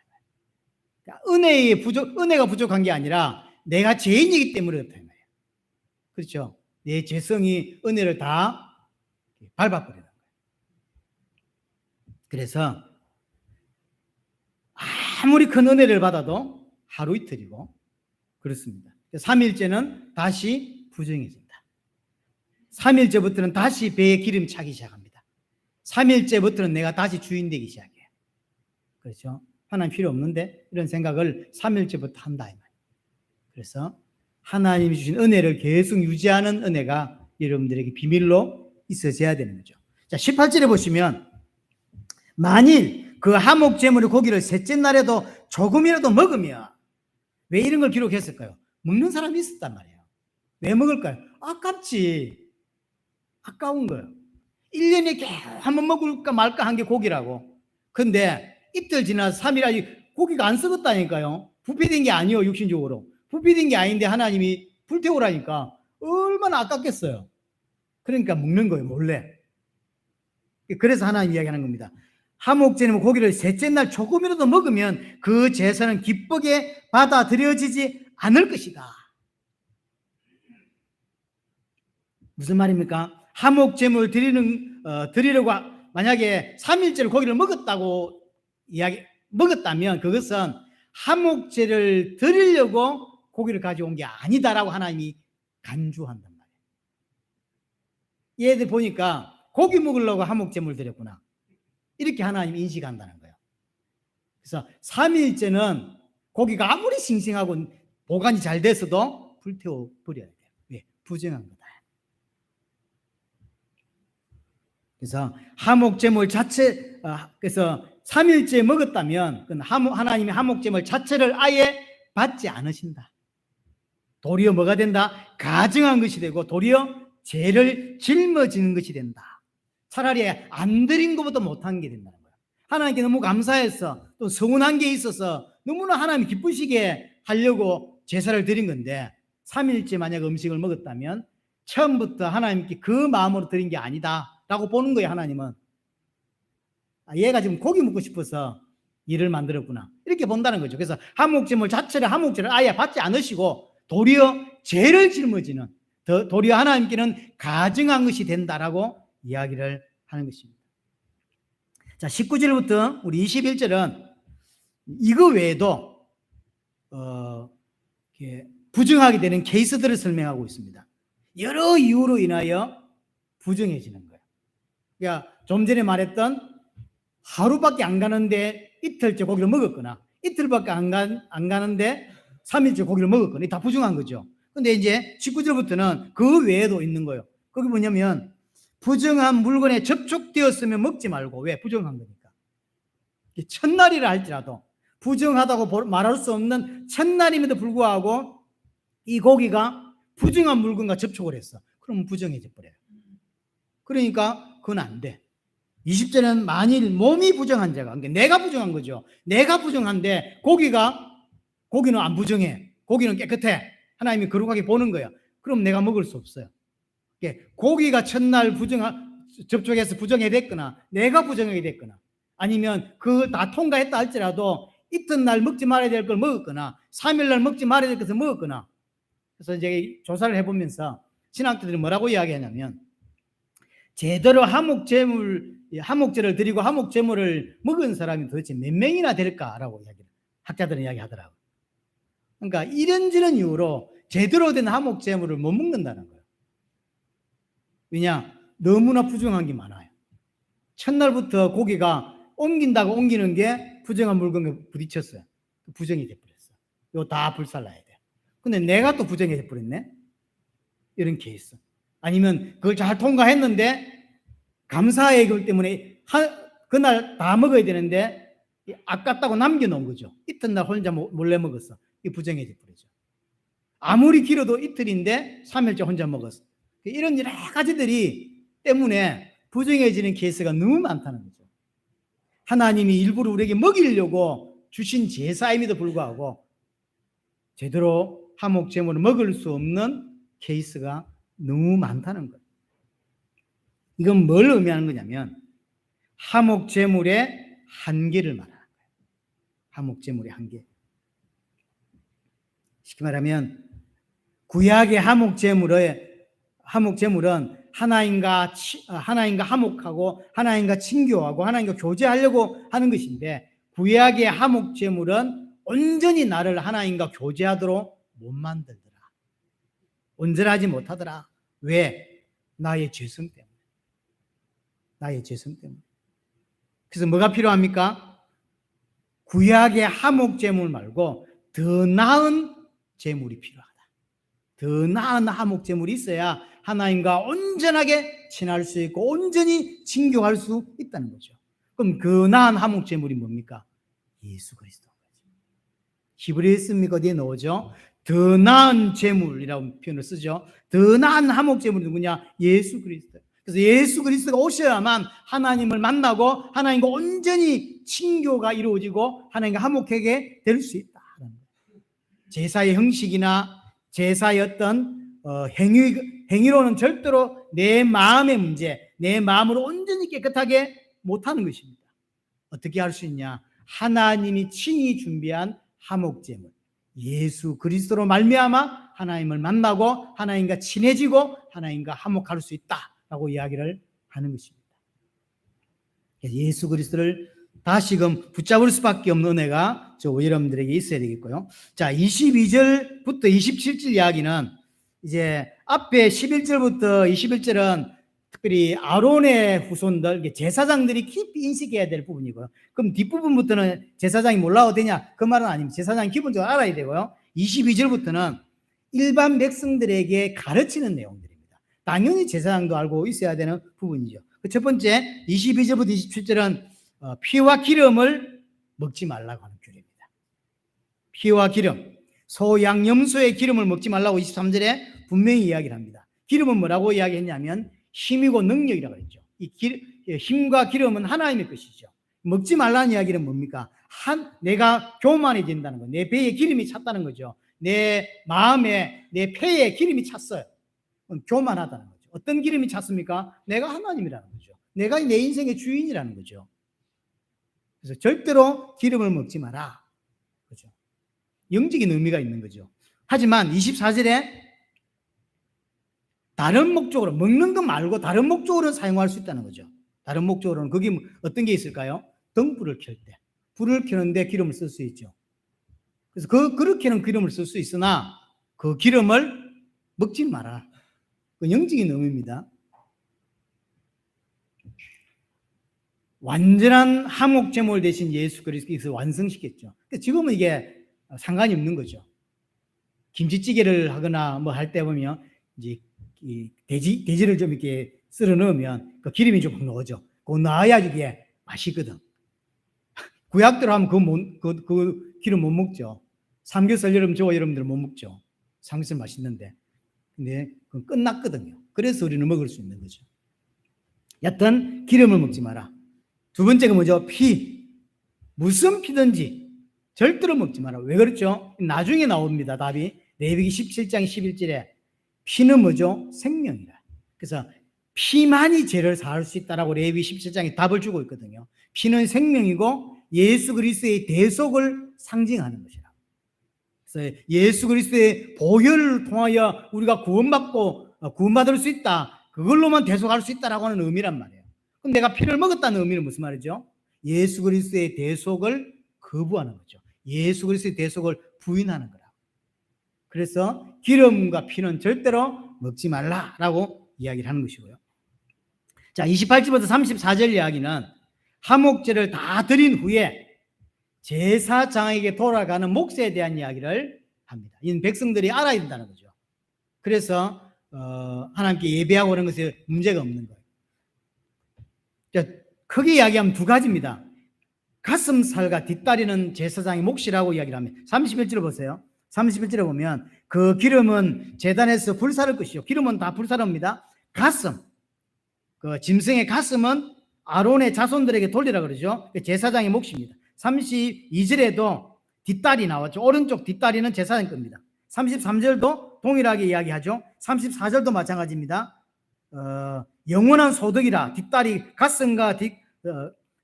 은혜가 부족한 게 아니라 내가 죄인이기 때문에 그렇다 말이에요. 그렇죠? 내 죄성이 은혜를 다 밟아버리는 거예요. 그래서 아무리 큰 은혜를 받아도 하루 이틀이고 그렇습니다. 3일째는 다시 부정해진다. 3일째부터는 다시 배에 기름 차기 시작합니다. 3일째부터는 내가 다시 주인 되기 시작해요. 그렇죠? 하나님 필요 없는데 이런 생각을 3일째부터 한다 이 말이에요. 그래서 하나님이 주신 은혜를 계속 유지하는 은혜가 여러분들에게 비밀로 있어져야 되는 거죠. 자, 18절에 보시면 만일 그 하목 제물의 고기를 셋째 날에도 조금이라도 먹으면 왜 이런 걸 기록했을까요? 먹는 사람이 있었단 말이에요. 왜 먹을까요? 아깝지. 아까운 거예요. 1년에 한 번 먹을까 말까 한 게 고기라고. 근데 이틀 지나서 3일 아직 고기가 안 썩었다니까요. 부패된 게 아니에요. 육신적으로. 부패된 게 아닌데 하나님이 불태우라니까 얼마나 아깝겠어요. 그러니까 먹는 거예요. 몰래. 그래서 하나님 이야기하는 겁니다. 하목제는 고기를 셋째 날 조금이라도 먹으면 그 제사는 기쁘게 받아들여지지 않을 것이다. 무슨 말입니까? 하목제물 드리려고 만약에 3일째를 고기를 먹었다고 먹었다면 그것은 하목제를 드리려고 고기를 가져온 게 아니다라고 하나님이 간주한단 말이에요. 얘들 보니까 고기 먹으려고 하목제물 드렸구나. 이렇게 하나님이 인식한다는 거예요. 그래서 3일째는 고기가 아무리 싱싱하고 보관이 잘 됐어도 불태워 버려야 돼요. 왜? 부정한 거다. 그래서 하목제물 자체, 그래서 3일째 먹었다면 하나님이 하목제물 자체를 아예 받지 않으신다. 도리어 뭐가 된다? 가증한 것이 되고 도리어 죄를 짊어지는 것이 된다. 차라리 안 드린 것보다 못한 게 된다는 거야. 하나님께 너무 감사해서 또 서운한 게 있어서 너무나 하나님이 기쁘시게 하려고 제사를 드린 건데 3일째 만약 음식을 먹었다면 처음부터 하나님께 그 마음으로 드린 게 아니다 라고 보는 거예요. 하나님은 얘가 지금 고기 먹고 싶어서 일을 만들었구나 이렇게 본다는 거죠. 그래서 화목제물 자체를 화목제를 아예 받지 않으시고 도리어 죄를 짊어지는 도리어 하나님께는 가증한 것이 된다라고 이야기를 하는 것입니다. 자, 19절부터 우리 21절은 이거 외에도 부정하게 되는 케이스들을 설명하고 있습니다. 여러 이유로 인하여 부정해지는 거예요. 그러니까 좀 전에 말했던 하루밖에 안 가는데 이틀째 고기를 먹었거나 이틀밖에 안 가는데 3일째 고기를 먹었거나 다 부정한 거죠. 근데 이제 19절부터는 그 외에도 있는 거예요. 그게 뭐냐면 부정한 물건에 접촉되었으면 먹지 말고. 왜? 부정한 거니까. 첫날이라 할지라도 부정하다고 말할 수 없는 첫날임에도 불구하고 이 고기가 부정한 물건과 접촉을 했어. 그럼 부정해져 버려요. 그러니까 그건 안 돼. 20절은 만일 몸이 부정한 자가, 그러니까 내가 부정한 거죠. 내가 부정한데 고기는 안 부정해. 고기는 깨끗해. 하나님이 거룩하게 보는 거야. 그럼 내가 먹을 수 없어요. 고기가 첫날 접촉해서 부정하게 됐거나 내가 부정하게 됐거나 아니면 그 다 통과했다 할지라도 이튿날 먹지 말아야 될 걸 먹었거나 3일날 먹지 말아야 될 것을 먹었거나. 그래서 이제 조사를 해보면서 신학자들이 뭐라고 이야기하냐면 제대로 화목제를 드리고 화목제물을 먹은 사람이 도대체 몇 명이나 될까라고 학자들은 이야기하더라고요. 그러니까 이런저런 이유로 제대로 된 화목제물을 못 먹는다는 거예요. 왜냐? 너무나 부정한 게 많아요. 첫날부터 고기가 옮긴다고 옮기는 게 부정한 물건에 부딪혔어요. 부정이 돼버렸어. 이거 다 불살라야 돼. 근데 내가 또 부정이 돼버렸네? 이런 케이스. 아니면 그걸 잘 통과했는데 감사의 그 때문에 그날 다 먹어야 되는데 아깝다고 남겨놓은 거죠. 이튿날 혼자 몰래 먹었어. 이게 부정해져 버리죠. 아무리 길어도 이틀인데 3일째 혼자 먹었어. 이런 여러 가지들이 때문에 부정해지는 케이스가 너무 많다는 거죠. 하나님이 일부러 우리에게 먹이려고 주신 제사임에도 불구하고 제대로 화목제물을 먹을 수 없는 케이스가 너무 많다는 거예요. 이건 뭘 의미하는 거냐면 화목제물의 한계를 말하는 거예요. 화목제물의 한계. 쉽게 말하면 구약의 화목제물은 하나님과 화목하고 하나님과 친교하고 하나님과 교제하려고 하는 것인데 구약의 화목제물은 온전히 나를 하나님과 교제하도록 못 만들더라. 온전하지 못하더라. 왜? 나의 죄성 때문에. 나의 죄성 때문에. 그래서 뭐가 필요합니까? 구약의 화목제물 말고 더 나은 제물이 필요하다. 더 나은 화목제물이 있어야 하나님과 온전하게 친할 수 있고 온전히 친교할 수 있다는 거죠. 그럼 그 나은 화목제물이 뭡니까? 예수 그리스도. 히브리에 씁니까? 어디에 넣어죠? 더 나은 제물이라고 표현을 쓰죠. 더 나은 화목제물이 누구냐? 예수 그리스도. 그래서 예수 그리스도가 오셔야만 하나님을 만나고 하나님과 온전히 친교가 이루어지고 하나님과 화목하게 될 수 있다. 제사의 형식이나 제사의 어떤 행위로는 절대로 내 마음의 문제, 내 마음으로 온전히 깨끗하게 못하는 것입니다. 어떻게 할 수 있냐? 하나님이 친히 준비한 화목제물, 예수 그리스도로 말미암아 하나님을 만나고 하나님과 친해지고 하나님과 화목할 수 있다라고 이야기를 하는 것입니다. 예수 그리스도를 다시금 붙잡을 수밖에 없는 은혜가 여러분들에게 있어야 되겠고요. 자, 22절부터 27절 이야기는 이제 앞에 11절부터 21절은 특별히 아론의 후손들, 제사장들이 깊이 인식해야 될 부분이고요. 그럼 뒷부분부터는 제사장이 몰라도 되냐? 그 말은 아닙니다. 제사장이 기본적으로 알아야 되고요. 22절부터는 일반 백성들에게 가르치는 내용들입니다. 당연히 제사장도 알고 있어야 되는 부분이죠. 첫 번째 22절부터 27절은 피와 기름을 먹지 말라고 하는 규례입니다. 피와 기름. 소, 양, 염소의 기름을 먹지 말라고 23절에 분명히 이야기를 합니다. 기름은 뭐라고 이야기했냐면 힘이고 능력이라고 했죠. 힘과 기름은 하나님의 것이죠. 먹지 말라는 이야기는 뭡니까? 내가 교만해진다는 거, 내 배에 기름이 찼다는 거죠. 내 마음에, 내 폐에 기름이 찼어요. 교만하다는 거죠. 어떤 기름이 찼습니까? 내가 하나님이라는 거죠. 내가 내 인생의 주인이라는 거죠. 그래서 절대로 기름을 먹지 마라. 그죠? 영적인 의미가 있는 거죠. 하지만 24절에 다른 목적으로, 먹는 것 말고 다른 목적으로 사용할 수 있다는 거죠. 다른 목적으로는 그게 어떤 게 있을까요? 등불을 켤 때. 불을 켜는데 기름을 쓸 수 있죠. 그래서 그렇게는 기름을 쓸 수 있으나 그 기름을 먹지 마라. 그 영적인 의미입니다. 완전한 화목 제물 대신 예수 그리스도께서 완성시켰죠. 지금은 이게 상관이 없는 거죠. 김치찌개를 하거나 뭐 할 때 보면 이제 이 돼지를 좀 이렇게 썰어 넣으면 그 기름이 좀 나오죠. 그거 넣어야 이게 맛있거든. 구약대로 하면 그 기름 못 먹죠. 삼겹살 여러분들 못 먹죠. 삼겹살 맛있는데. 근데 그건 끝났거든요. 그래서 우리는 먹을 수 있는 거죠. 여튼 기름을 먹지 마라. 두 번째가 뭐죠? 피. 무슨 피든지 절대로 먹지 마라. 왜 그렇죠? 나중에 나옵니다. 답이. 레위기 17장 11절에 피는 뭐죠? 생명이라. 그래서 피만이 죄를 사할 수 있다라고 레위기 17장에 답을 주고 있거든요. 피는 생명이고 예수 그리스도의 대속을 상징하는 것이라. 그래서 예수 그리스도의 보혈을 통하여 우리가 구원받을 수 있다. 그걸로만 대속할 수 있다라고 하는 의미란 말이에요. 그럼 내가 피를 먹었다는 의미는 무슨 말이죠? 예수 그리스도의 대속을 거부하는 거죠. 예수 그리스도의 대속을 부인하는 거라. 그래서 기름과 피는 절대로 먹지 말라라고 이야기를 하는 것이고요. 자, 28절부터 34절 이야기는 화목제를 다 드린 후에 제사장에게 돌아가는 몫에 대한 이야기를 합니다. 이는 백성들이 알아야 된다는 거죠. 그래서 하나님께 예배하고 그런 것에 문제가 없는 거예요. 자, 크게 이야기하면 두 가지입니다. 가슴살과 뒷다리는 제사장의 몫이라고 이야기를 합니다. 31절을 보세요. 31절에 보면 그 기름은 제단에서 불사를 것이요. 기름은 다 불사릅니다. 가슴, 그 짐승의 가슴은 아론의 자손들에게 돌리라 그러죠. 제사장의 몫입니다. 32절에도 뒷다리 나왔죠. 오른쪽 뒷다리는 제사장 겁니다. 33절도 동일하게 이야기하죠. 34절도 마찬가지입니다. 영원한 소득이라. 뒷다리 가슴과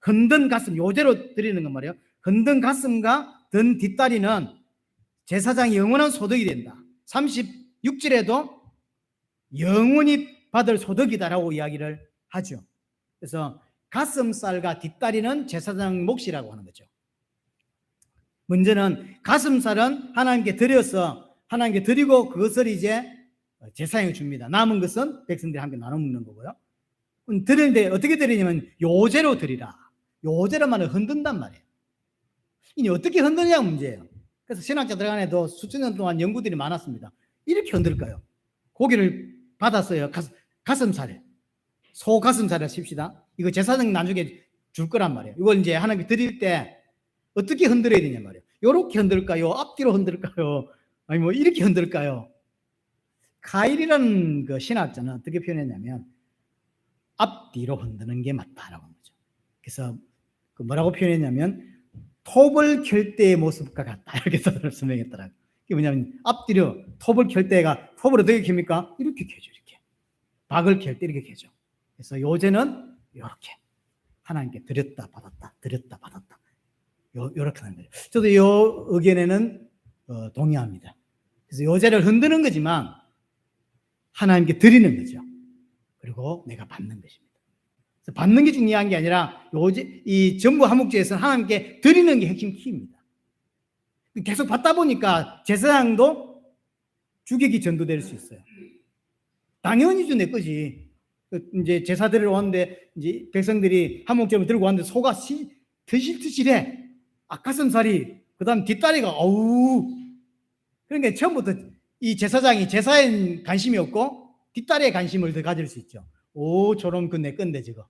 흔든 가슴, 요제로 드리는 건 말이에요. 흔든 가슴과 든 뒷다리는 제사장이 영원한 소득이 된다. 36절에도 영원히 받을 소득이다라고 이야기를 하죠. 그래서 가슴살과 뒷다리는 제사장 몫이라고 하는 거죠. 문제는 가슴살은 하나님께 드리고 그것을 이제 제사장이 줍니다. 남은 것은 백성들이 함께 나눠 먹는 거고요. 드리는데 어떻게 드리냐면 요제로 드리라. 요제란 말은 흔든단 말이에요. 이니 어떻게 흔드느냐 문제예요. 그래서 신학자들 간에도 수천 년 동안 연구들이 많았습니다. 이렇게 흔들까요? 고기를 받았어요. 가슴살에. 소 가슴살을 칩시다. 이거 제사장 나중에 줄 거란 말이에요. 이걸 이제 하나님께 드릴 때 어떻게 흔들어야 되냐 말이에요. 이렇게 흔들까요? 앞뒤로 흔들까요? 아니 뭐 이렇게 흔들까요? 카일이라는 그 신학자는 어떻게 표현했냐면 앞뒤로 흔드는 게 맞다라고 하는 거죠. 그래서 그 뭐라고 표현했냐면 톱을 켤 때의 모습과 같다 이렇게 설명했더라고요. 이게 뭐냐면 앞뒤로 톱을 켤 때가 톱을 어떻게 켭니까? 이렇게 켜죠. 이렇게 박을 켤 때 이렇게 켜죠. 그래서 요제는 이렇게 하나님께 드렸다 받았다 드렸다 받았다 요렇게 하는 거죠. 저도 이 의견에는 동의합니다. 그래서 요제를 흔드는 거지만 하나님께 드리는 거죠. 그리고 내가 받는 것입니다. 그래서 받는 게 중요한 게 아니라 이 전부 화목제에서는 하나님께 드리는 게 핵심 키입니다. 계속 받다 보니까 제사장도 주객이 전도될 수 있어요. 당연히 내 거지. 이제 제사 드리러 왔는데 이제 백성들이 화목제를 들고 왔는데 소가 드실드실해. 앞가슴살이 그다음 뒷다리가 어우. 그러니까 처음부터 이 제사장이 제사에 관심이 없고 뒷다리에 관심을 더 가질 수 있죠. 오, 저런 그 내 건데 저거.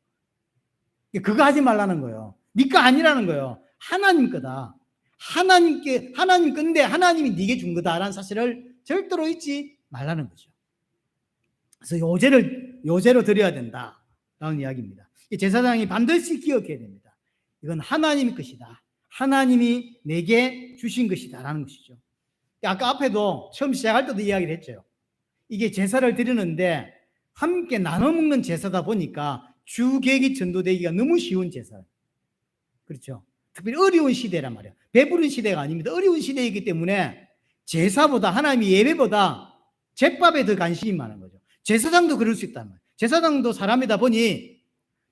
그거 하지 말라는 거예요. 네 거 아니라는 거예요. 하나님 거다. 하나님 건데 하나님이 네게 준 거다라는 사실을 절대로 잊지 말라는 거죠. 그래서 요제로 드려야 된다라는 이야기입니다. 제사장이 반드시 기억해야 됩니다. 이건 하나님의 것이다. 하나님이 내게 주신 것이다라는 것이죠. 아까 앞에도 처음 시작할 때도 이야기를 했죠. 이게 제사를 드리는데 함께 나눠 먹는 제사다 보니까 주객이 전도되기가 너무 쉬운 제사. 그렇죠. 특별히 어려운 시대란 말이에요. 배부른 시대가 아닙니다. 어려운 시대이기 때문에 제사보다 하나님의 예배보다 제밥에 더 관심이 많은 거죠. 제사장도 그럴 수 있단 말이에요. 제사장도 사람이다 보니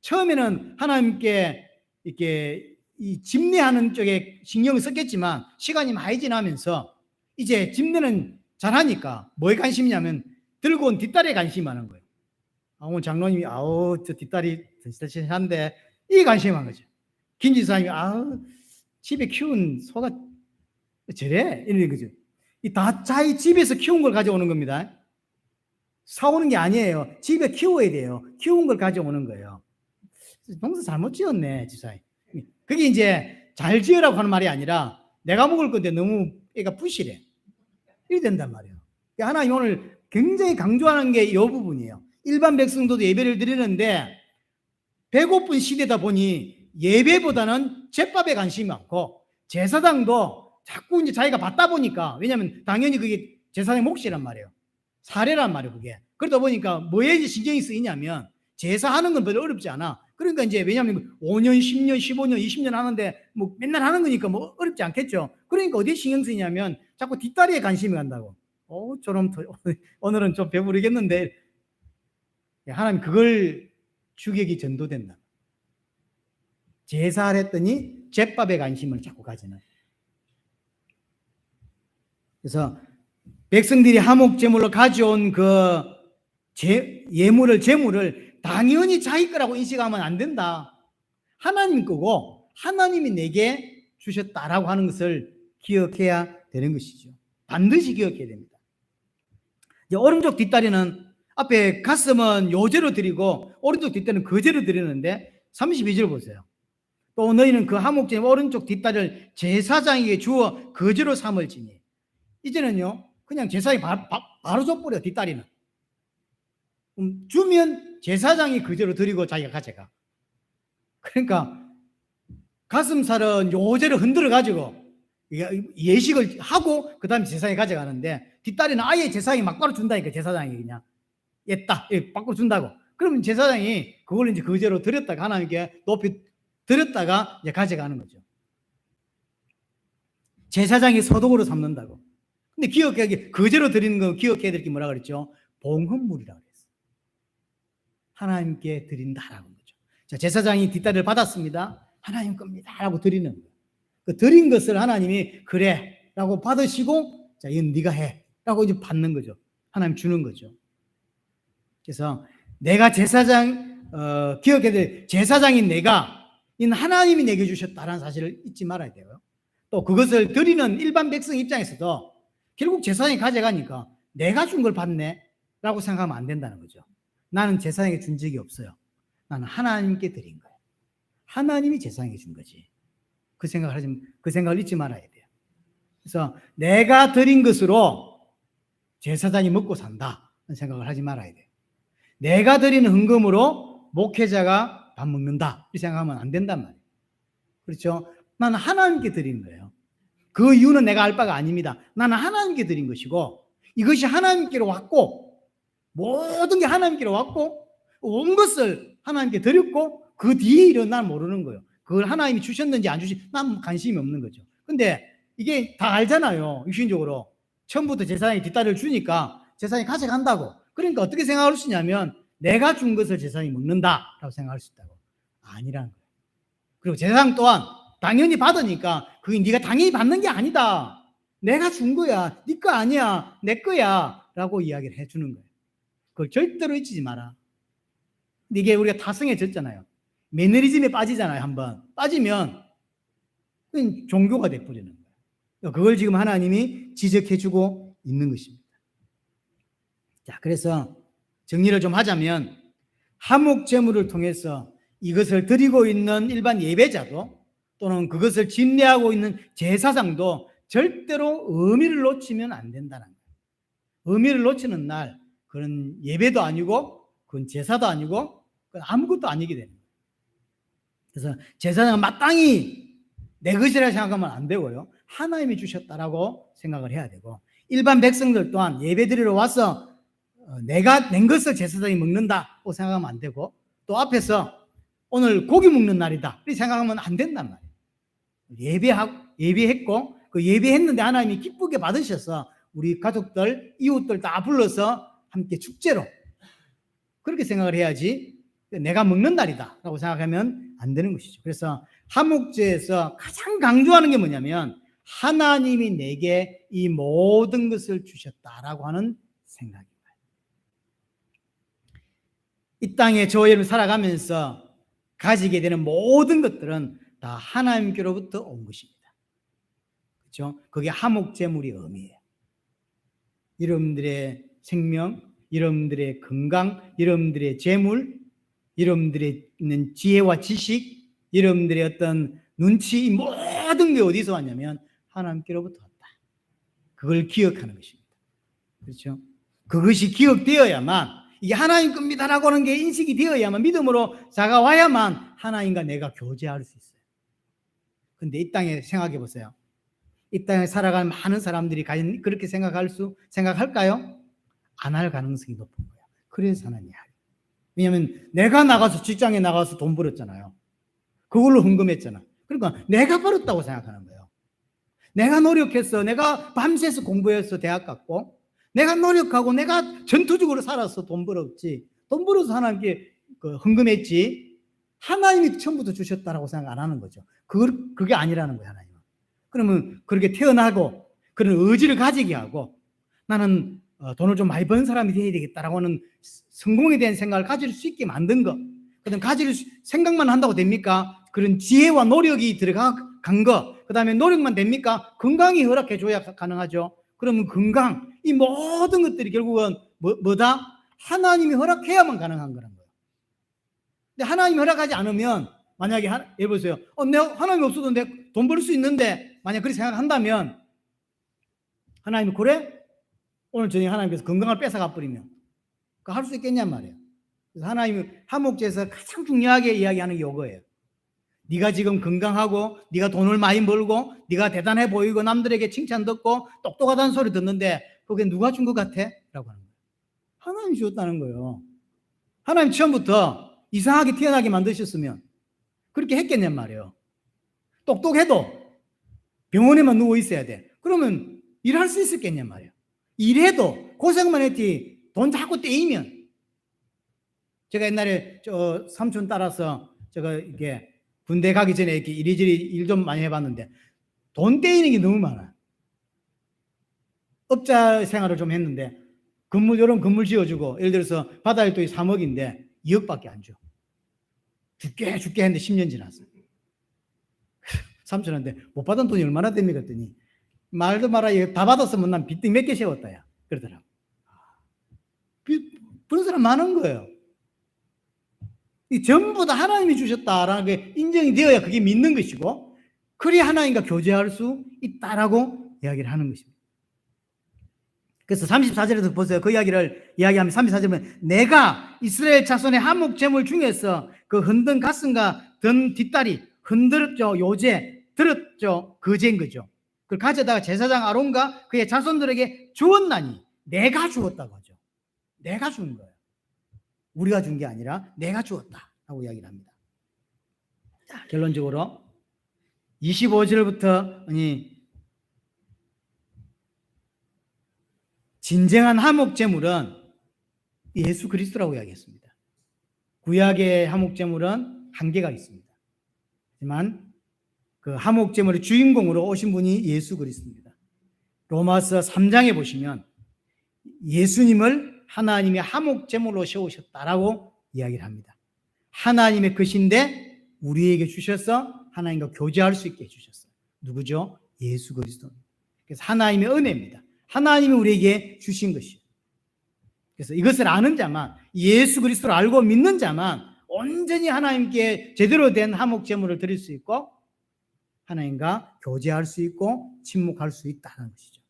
처음에는 하나님께 이렇게 이 집례하는 쪽에 신경을 썼겠지만 시간이 많이 지나면서 이제 집례는 잘하니까 뭐에 관심이냐면 들고 온 뒷다리에 관심이 많은 거예요. 오늘 장로님이 저 뒷다리 든실든실한데 이 관심이 많은 거죠. 김지사님이 집에 키운 소가 저래 이런 거죠. 이 다 자기 집에서 키운 걸 가져오는 겁니다. 사오는 게 아니에요. 집에 키워야 돼요. 키운 걸 가져오는 거예요. 농사 잘못 지었네, 지사님. 그게 이제 잘 지으라고 하는 말이 아니라 내가 먹을 건데 너무 애가 부실해. 이래 된단 말이에요. 하나님 오늘 굉장히 강조하는 게 이 부분이에요. 일반 백성도 예배를 드리는데 배고픈 시대다 보니 예배보다는 제밥에 관심이 많고 제사장도 자꾸 이제 자기가 받다 보니까 왜냐하면 당연히 그게 제사장의 몫이란 말이에요. 사례란 말이에요, 그게. 그러다 보니까 뭐에 신경이 쓰이냐면 제사하는 건 별로 어렵지 않아. 그러니까 이제 왜냐하면 5년, 10년, 15년, 20년 하는데 뭐 맨날 하는 거니까 뭐 어렵지 않겠죠. 그러니까 어디에 신경 쓰이냐면 자꾸 뒷다리에 관심이 간다고. 저럼 오늘은 좀 배부르겠는데 하나님 그걸 주객이 전도된다. 제사를 했더니 제밥에 관심을 자꾸 가지는. 그래서 백성들이 하목제물로 가져온 그 제물을 당연히 자기 거라고 인식하면 안 된다. 하나님 거고 하나님이 내게 주셨다라고 하는 것을 기억해야 되는 것이죠. 반드시 기억해야 됩니다. 이제 오른쪽 뒷다리는 앞에 가슴은 요제로 드리고 오른쪽 뒷다리는 거제로 드리는데 32절 보세요. 또 너희는 그 하목제 오른쪽 뒷다리를 제사장에게 주어 거제로 삼을지니. 이제는요 그냥 제사장이 바로 줘버려. 뒷다리는 주면 제사장이 거제로 드리고 자기가 가져가. 그러니까 가슴살은 요제로 흔들어 가지고 예식을 하고 그 다음에 제사장이 가져가는데 뒷다리는 아예 제사장이 막바로 준다니까. 제사장이 그냥 했다 막바로 준다고. 그러면 제사장이 그걸 이제 거제로 드렸다가 하나님께 높이 드렸다가 이제 가져가는 거죠. 제사장이 소독으로 삼는다고. 근데 거제로 드리는 거 기억해야 될 게 뭐라 그랬죠? 봉헌물이라고 그랬어요. 하나님께 드린다라고 거죠. 자, 제사장이 뒷다리를 받았습니다. 하나님 겁니다 라고 드리는 거예요. 그 드린 것을 하나님이 그래 라고 받으시고 자, 이건 네가 해 라고 이제 받는 거죠. 하나님 주는 거죠. 그래서 내가 기억해야 될 제사장인 내가 이는 하나님이 내게 주셨다라는 사실을 잊지 말아야 돼요. 또 그것을 드리는 일반 백성 입장에서도 결국 제사장이 가져가니까 내가 준 걸 받네 라고 생각하면 안 된다는 거죠. 나는 제사장에게 준 적이 없어요. 나는 하나님께 드린 거예요. 하나님이 제사장에게 준 거지. 그 생각을 잊지 말아야 돼요. 그래서 내가 드린 것으로 제사장이 먹고 산다 생각을 하지 말아야 돼요. 내가 드리는 헌금으로 목회자가 밥 먹는다 이 생각하면 안 된단 말이에요. 그렇죠? 나는 하나님께 드린 거예요. 그 이유는 내가 알 바가 아닙니다. 나는 하나님께 드린 것이고 이것이 하나님께로 왔고 모든 게 하나님께로 왔고 온 것을 하나님께 드렸고 그 뒤에 일은 난 모르는 거예요. 그걸 하나님이 주셨는지 안 주신 난 관심이 없는 거죠. 근데 이게 다 알잖아요. 육신적으로 처음부터 제사장이 뒷다리를 주니까 제사장이 가져간다고. 그러니까 어떻게 생각할 수 있냐면 내가 준 것을 제사장이 먹는다라고 생각할 수 있다고. 아니라는 거예요. 그리고 제사장 또한 당연히 받으니까 그게 네가 당연히 받는 게 아니다. 내가 준 거야. 네 거 아니야. 내 거야. 라고 이야기를 해주는 거예요. 그걸 절대로 잊지 마라. 이게 우리가 타성해졌잖아요. 매너리즘에 빠지잖아요. 한번 빠지면 그건 종교가 돼버리는 거예요. 그걸 지금 하나님이 지적해주고 있는 것입니다. 자, 그래서 정리를 좀 하자면 하목제물을 통해서 이것을 드리고 있는 일반 예배자도 또는 그것을 집례하고 있는 제사장도 절대로 의미를 놓치면 안 된다는 거예요. 의미를 놓치는 날 그런 예배도 아니고 그건 제사도 아니고 그건 아무것도 아니게 되는 거예요. 그래서 제사장은 마땅히 내 것이라 생각하면 안 되고요. 하나님이 주셨다라고 생각을 해야 되고, 일반 백성들 또한 예배 드리러 와서 내가 낸 것을 제사장이 먹는다고 생각하면 안 되고, 또 앞에서 오늘 고기 먹는 날이다 이렇게 생각하면 안 된단 말이에요. 예배했고 그 예배했는데 하나님이 기쁘게 받으셔서 우리 가족들, 이웃들 다 불러서 함께 축제로 그렇게 생각을 해야지 내가 먹는 날이다라고 생각하면 안 되는 것이죠. 그래서 하목제에서 가장 강조하는 게 뭐냐면 하나님이 내게 이 모든 것을 주셨다라고 하는 생각입니다. 이 땅에 저와 여러분 살아가면서 가지게 되는 모든 것들은 다 하나님께로부터 온 것입니다. 그렇죠? 그게 하목제물의 의미예요. 여러분들의 생명, 여러분들의 건강, 여러분들의 재물, 여러분들의 있는 지혜와 지식, 여러분들의 어떤 눈치, 이 모든 게 어디서 왔냐면 하나님께로부터 왔다. 그걸 기억하는 것입니다. 그렇죠? 그것이 기억되어야만, 이게 하나님 겁니다라고 하는 게 인식이 되어야만, 믿음으로 다가와야만 하나님과 내가 교제할 수 있어요. 근데 이 땅에 생각해 보세요. 이 땅에 살아가는 많은 사람들이 그렇게 생각할까요? 안 할 가능성이 높은 거예요. 그래서 하나님이 하래요. 왜냐하면 내가 나가서 직장에 나가서 돈 벌었잖아요. 그걸로 헌금했잖아. 그러니까 내가 벌었다고 생각하는 거예요. 내가 노력해서, 내가 밤새서 공부해서 대학 갔고, 내가 노력하고 내가 전투적으로 살아서 돈 벌었지, 돈 벌어서 하나님께 헌금했지, 하나님이 처음부터 주셨다라고 생각 안 하는 거죠. 그게 아니라는 거예요, 하나님은. 그러면 그렇게 태어나고 그런 의지를 가지게 하고, 나는 돈을 좀 많이 번 사람이 되어야 되겠다라고 하는 성공에 대한 생각을 가질 수 있게 만든 것, 그다음 가질 생각만 한다고 됩니까? 그런 지혜와 노력이 들어간 것, 그 다음에 노력만 됩니까? 건강이 허락해줘야 가능하죠. 그러면 건강, 이 모든 것들이 결국은 뭐다? 하나님이 허락해야만 가능한 거란 거예요. 근데 하나님이 허락하지 않으면, 만약에 예를 보세요. 내가 하나님이 없어도 내가 돈 벌 수 있는데, 만약 그렇게 생각한다면 하나님이 그래? 오늘 저녁에 하나님께서 건강을 뺏어가 버리면 그거 할 수 있겠냔 말이에요. 그래서 하나님이 하목제에서 가장 중요하게 이야기하는 게 이거예요. 네가 지금 건강하고 네가 돈을 많이 벌고 네가 대단해 보이고 남들에게 칭찬 듣고 똑똑하다는 소리 듣는데 그게 누가 준 것 같아? 라고 하는 거예요. 하나님이 주었다는 거예요. 하나님 처음부터 이상하게 태어나게 만드셨으면 그렇게 했겠냔 말이에요. 똑똑해도 병원에만 누워 있어야 돼. 그러면 일할 수 있었겠냔 말이에요. 일해도 고생만 했지 돈 자꾸 떼이면. 제가 옛날에 저 삼촌 따라서 제가 이렇게 군대 가기 전에 이렇게 이리저리 일 좀 많이 해봤는데 돈 떼이는 게 너무 많아요. 업자 생활을 좀 했는데 이런 건물 지어주고, 예를 들어서 바다에 또 3억인데 2억밖에 안 줘. 죽게 했는데 10년 지났어요. 삼촌한테 못 받은 돈이 얼마나 됩니까? 그랬더니 말도 마라, 다 받았으면 난 빚등 몇 개 세웠다 야 그러더라고. 그런 사람 많은 거예요. 이 전부 다 하나님이 주셨다라는 게 인정이 되어야 그게 믿는 것이고, 그래야 하나님과 교제할 수 있다라고 이야기를 하는 것입니다. 그래서 34절에도 보세요. 그 이야기를 이야기하면 34절에 보면 내가 이스라엘 자손의 한목 제물 중에서 그 흔든 가슴과 든 뒷다리 흔들었죠. 요제 들었죠. 거제인 거죠. 그걸 가져다가 제사장 아론과 그의 자손들에게 주었나니, 내가 주었다고 하죠. 내가 준 거예요. 우리가 준 게 아니라 내가 주었다라고 이야기를 합니다. 자, 결론적으로 25절부터 진정한 하목제물은 예수 그리스도라고 이야기했습니다. 구약의 하목제물은 한계가 있습니다. 하지만 그 하목제물의 주인공으로 오신 분이 예수 그리스도입니다. 로마서 3장에 보시면 예수님을 하나님이 하목제물로 세우셨다라고 이야기를 합니다. 하나님의 것인데 우리에게 주셔서 하나님과 교제할 수 있게 해주셨어요. 누구죠? 예수 그리스도입니다. 그래서 하나님의 은혜입니다. 하나님이 우리에게 주신 것이에요. 그래서 이것을 아는 자만, 예수 그리스도를 알고 믿는 자만 온전히 하나님께 제대로 된 하목제물을 드릴 수 있고, 하나님과 교제할 수 있고 침묵할 수 있다는 것이죠.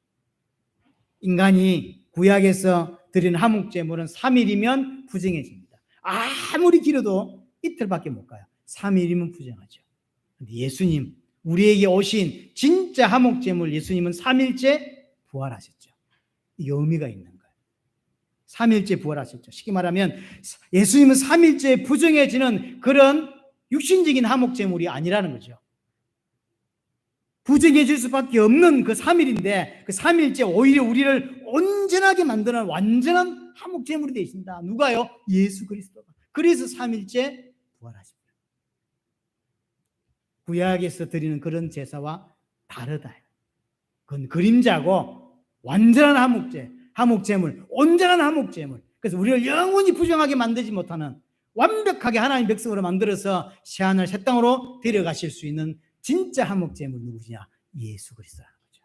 인간이 구약에서 드린 화목제물은 3일이면 부정해집니다. 아무리 길어도 이틀밖에 못 가요. 3일이면 부정하죠. 근데 예수님, 우리에게 오신 진짜 화목제물 예수님은 3일째 부활하셨죠. 이게 의미가 있는 거예요. 3일째 부활하셨죠. 쉽게 말하면 예수님은 3일째 부정해지는 그런 육신적인 화목제물이 아니라는 거죠. 부정해질 수밖에 없는 그 3일인데 그 3일째 오히려 우리를 온전하게 만드는 완전한 화목제물이 되신다. 누가요? 예수 그리스도가. 그래서 3일째 부활하십니다. 구약에서 드리는 그런 제사와 다르다. 그건 그림자고 완전한 화목제물, 온전한 화목제물. 그래서 우리를 영원히 부정하게 만들지 못하는 완벽하게 하나님 백성으로 만들어서 새하늘 새 땅으로 데려가실 수 있는 진짜 화목제물 누구냐? 예수 그리스도라는 거죠.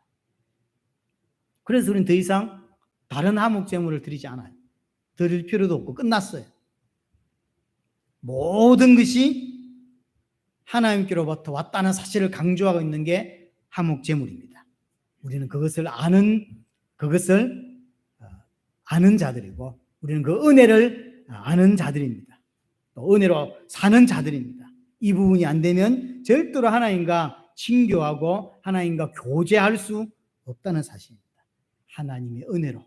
그래서 우리는 더 이상 다른 화목제물을 드리지 않아요. 드릴 필요도 없고 끝났어요. 모든 것이 하나님께로부터 왔다는 사실을 강조하고 있는 게 화목제물입니다. 우리는 그것을 아는 자들이고 우리는 그 은혜를 아는 자들입니다. 또 은혜로 사는 자들입니다. 이 부분이 안 되면 절대로 하나님과 친교하고 하나님과 교제할 수 없다는 사실입니다. 하나님의 은혜로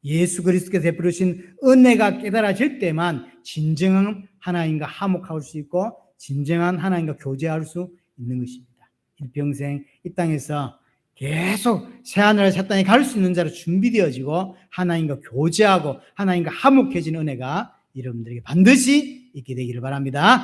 예수 그리스도께서 베푸신 은혜가 깨달아질 때만 진정한 하나님과 화목할 수 있고 진정한 하나님과 교제할 수 있는 것입니다. 일평생 이 땅에서 계속 새하늘 새 땅에 갈 수 있는 자로 준비되어지고 하나님과 교제하고 하나님과 화목해지는 은혜가 여러분들에게 반드시 있게 되기를 바랍니다.